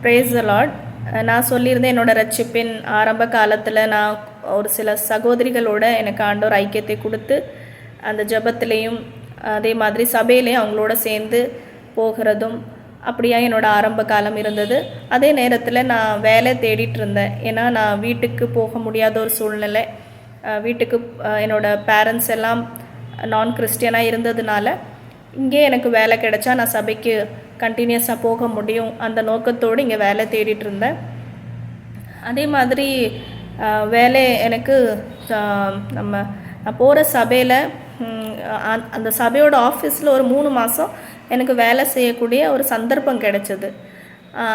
Praise the Lord. நான் சொல்லியிருந்தேன் என்னோடய ரட்சிப்பின் ஆரம்ப காலத்தில் நான் ஒரு சில சகோதரிகளோட எனக்கு ஆண்டவர் ஐக்கியத்தை கொடுத்து அந்த ஜெபத்திலையும் அதே மாதிரி சபையிலையும் அவங்களோட சேர்ந்து போகிறதும் அப்படியா என்னோடய ஆரம்ப காலம் இருந்தது. அதே நேரத்தில் நான் வேலை தேடிட்டு இருந்தேன். ஏன்னா நான் வீட்டுக்கு போக முடியாத ஒரு சூழ்நிலை. வீட்டுக்கு என்னோடய பேரண்ட்ஸ் எல்லாம் நான் கிறிஸ்டியனாக இருந்ததுனால இங்கே எனக்கு வேலை கிடைச்சா நான் சபைக்கு கண்டினியூஸாக போக முடியும் அந்த நோக்கத்தோடு இங்கே வேலை தேடிட்டு இருந்தேன். அதே மாதிரி வேலை எனக்கு நான் போகிற சபையில் அந்த சபையோட ஆஃபீஸில் ஒரு 3 மாதம் எனக்கு வேலை செய்யக்கூடிய ஒரு சந்தர்ப்பம் கிடைச்சது.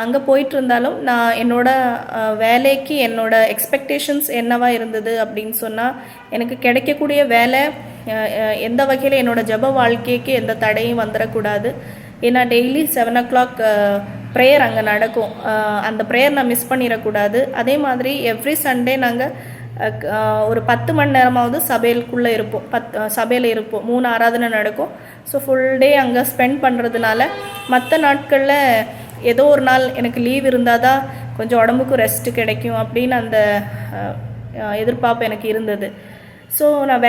அங்கே போயிட்டு இருந்தாலும் நான் என்னோடய வேலைக்கு என்னோடய எக்ஸ்பெக்டேஷன்ஸ் என்னவாக இருந்தது அப்படின்னு சொன்னால், எனக்கு கிடைக்கக்கூடிய வேலை எந்த வகையில் என்னோடய ஜெப வாழ்க்கைக்கு எந்த தடையும் வந்துடக்கூடாது. ஏன்னா டெய்லி 7 o'clock ப்ரேயர் அங்கே நடக்கும். அந்த ப்ரேயர் நான் மிஸ் பண்ணிடக்கூடாது. அதே மாதிரி எவ்ரி சண்டே நாங்கள் ஒரு 10 மணி நேரமாவது சபைக்குள்ளே இருப்போம். சபையில் இருப்போம். 3 ஆராதனை நடக்கும். ஸோ ஃபுல் டே அங்கே ஸ்பெண்ட் பண்ணுறதுனால மற்ற நாட்களில் ஏதோ ஒரு நாள் எனக்கு லீவ் இருந்தால் தான் கொஞ்சம் உடம்புக்கு ரெஸ்ட்டு கிடைக்கும் அப்படின்னு அந்த எதிர்பார்ப்பு எனக்கு இருந்தது. ஸோ நான்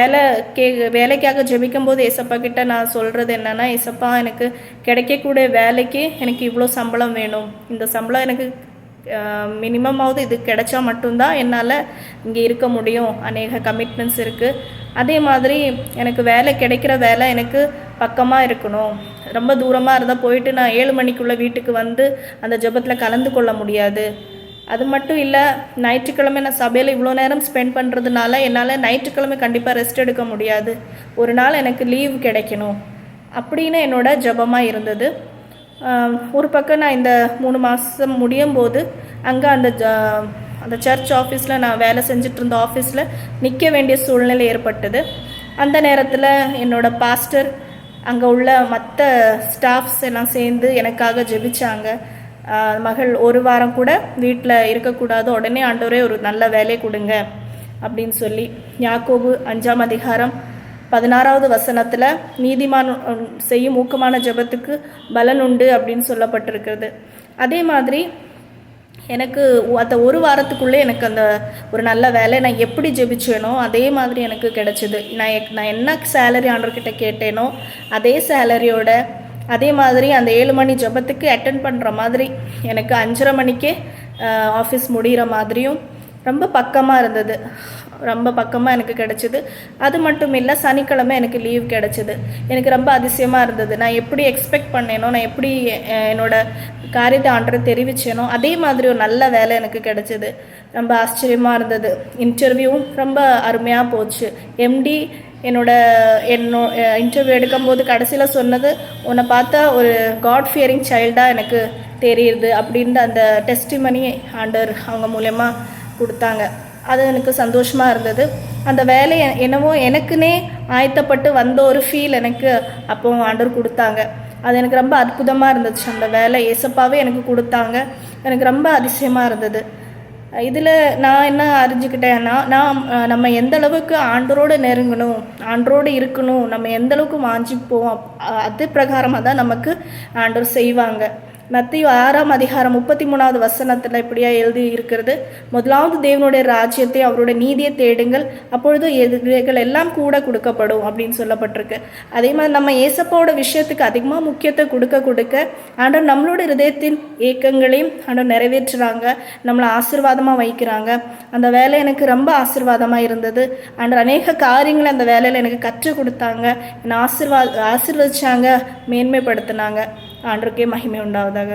வேலைக்காக ஜெபிக்கும் போது ஏசப்பா கிட்ட நான் சொல்கிறது என்னென்னா, ஏசப்பா எனக்கு கிடைக்கக்கூடிய வேலைக்கு எனக்கு இவ்வளோ சம்பளம் வேணும். இந்த சம்பளம் எனக்கு மினிமமாவது இது கிடைச்சா மட்டும்தான் என்னால் இங்கே இருக்க முடியும். அநேக கமிட்மெண்ட்ஸ் இருக்குது. அதே மாதிரி எனக்கு வேலை கிடைக்கிற வேலை எனக்கு பக்கமாக இருக்கணும். ரொம்ப தூரமாக இருந்தால் போயிட்டு நான் 7 மணிக்குள்ளே வீட்டுக்கு வந்து அந்த ஜெபத்தில் கலந்து கொள்ள முடியாது. அது மட்டும் இல்லை, ஞாயிற்றுக்கிழமை நான் சபையில் இவ்வளோ நேரம் ஸ்பெண்ட் பண்ணுறதுனால என்னால் ஞாயிற்றுக்கிழமை கண்டிப்பாக ரெஸ்ட் எடுக்க முடியாது. ஒரு நாள் எனக்கு லீவ் கிடைக்கணும் அப்படின்னு என்னோடய ஜெபமாக இருந்தது. ஒரு பக்கம் நான் இந்த 3 மாதம் முடியும் போது அங்கே அந்த சர்ச் ஆஃபீஸில் நான் வேலை செஞ்சுட்டு இருந்த ஆஃபீஸில் நிற்க வேண்டிய சூழ்நிலை ஏற்பட்டது. அந்த நேரத்தில் என்னோடய பாஸ்டர் அங்கே உள்ள மற்ற ஸ்டாஃப்ஸ் எல்லாம் சேர்ந்து எனக்காக ஜெபிச்சாங்க. மகள் 1 வாரம் கூட வீட்டில் இருக்கக்கூடாது, உடனே ஆண்டவரே ஒரு நல்ல வேலை கொடுங்க அப்படின்னு சொல்லி யாக்கோபு 5ஆம் அதிகாரம் 16வது வசனத்தில் நீதிமான் செய்யும் ஊக்கமான ஜெபத்துக்கு பலன் உண்டு அப்படின்னு சொல்லப்பட்டிருக்கிறது. அதே மாதிரி எனக்கு அந்த 1 வாரத்துக்குள்ளே எனக்கு அந்த ஒரு நல்ல வேலை நான் எப்படி ஜெபிச்சேனோ அதே மாதிரி எனக்கு கிடச்சிது. நான் என்ன சேலரி ஆண்டவர்கிட்ட கேட்டேனோ அதே சேலரியோட அதே மாதிரி அந்த 7 மணி ஜெபத்துக்கு அட்டென்ட் பண்ணுற மாதிரி எனக்கு 5:30 மணிக்கே ஆஃபீஸ் முடிகிற மாதிரியும் ரொம்ப பக்கமாக இருந்தது. ரொம்ப பக்கமாக எனக்கு கிடச்சிது. அது மட்டும் இல்லை, சனிக்கிழமை எனக்கு லீவ் கிடச்சிது. எனக்கு ரொம்ப அதிசயமாக இருந்தது. நான் எப்படி எக்ஸ்பெக்ட் பண்ணேனோ, நான் எப்படி என்னோடய காரியத்தை ஆண்டவருக்கு தெரிவிச்சேனோ அதே மாதிரி ஒரு நல்ல வேலை எனக்கு கிடச்சிது. ரொம்ப ஆச்சரியமாக இருந்தது. இன்டர்வியூவும் ரொம்ப அருமையாக போச்சு. எம்டி என்னோட இன்டர்வியூ எடுக்கும்போது கடைசியில் சொன்னது, உன்னை பார்த்தா ஒரு காட் ஃபியரிங் சைல்டாக எனக்கு தெரியுது அப்படின்ற அந்த டெஸ்டிமனி ஆண்டவர் அவங்க மூலயமா கொடுத்தாங்க. அது எனக்கு சந்தோஷமாக இருந்தது. அந்த வேலையை என்னவோ எனக்குன்னே ஆயத்தப்பட்டு வந்த ஒரு ஃபீல் எனக்கு அப்போ ஆண்டவர் கொடுத்தாங்க. அது எனக்கு ரொம்ப அற்புதமாக இருந்துச்சு. அந்த வேலை ஏசப்பாவே எனக்கு கொடுத்தாங்க. எனக்கு ரொம்ப அதிசயமாக இருந்தது. இதில் நான் என்ன அறிஞ்சுக்கிட்டேன்னா, நம்ம எந்த அளவுக்கு ஆண்டவரோடு நெருங்கணும், ஆண்டவரோடு இருக்கணும், நம்ம எந்த அளவுக்கு வாஞ்சிப்போம் அது பிரகாரமாக தான் நமக்கு ஆண்டவர் செய்வாங்க. மத்தேயு 6ஆம் அதிகாரம் 33வது வசனத்தில் இப்படியா எழுதி இருக்கிறது, முதலாவது தேவனுடைய ராஜ்யத்தை அவருடைய நீதியை தேடுங்கள், அப்பொழுது இவைகள் எல்லாம் கூட கொடுக்கப்படும் அப்படின்னு சொல்லப்பட்டிருக்கு. அதே மாதிரி நம்ம ஏசப்பாவோட விஷயத்துக்கு அதிகமாக முக்கியத்துவம் கொடுக்க ஆண்டவர் நம்மளோட இதயத்தின் ஏக்கங்களையும் ஆண்டவர் நிறைவேற்றுறாங்க, நம்மளை ஆசீர்வாதமாக வைக்கிறாங்க. அந்த வேலை எனக்கு ரொம்ப ஆசீர்வாதமாக இருந்தது. ஆண்டவர் அநேக காரியங்களை அந்த வேலையில் எனக்கு கற்றுக் கொடுத்தாங்க, என்னை ஆசீர்வதிச்சாங்க, மேன்மைப்படுத்தினாங்க. ஆண்டவருக்கே மகிமை உண்டாவதாக.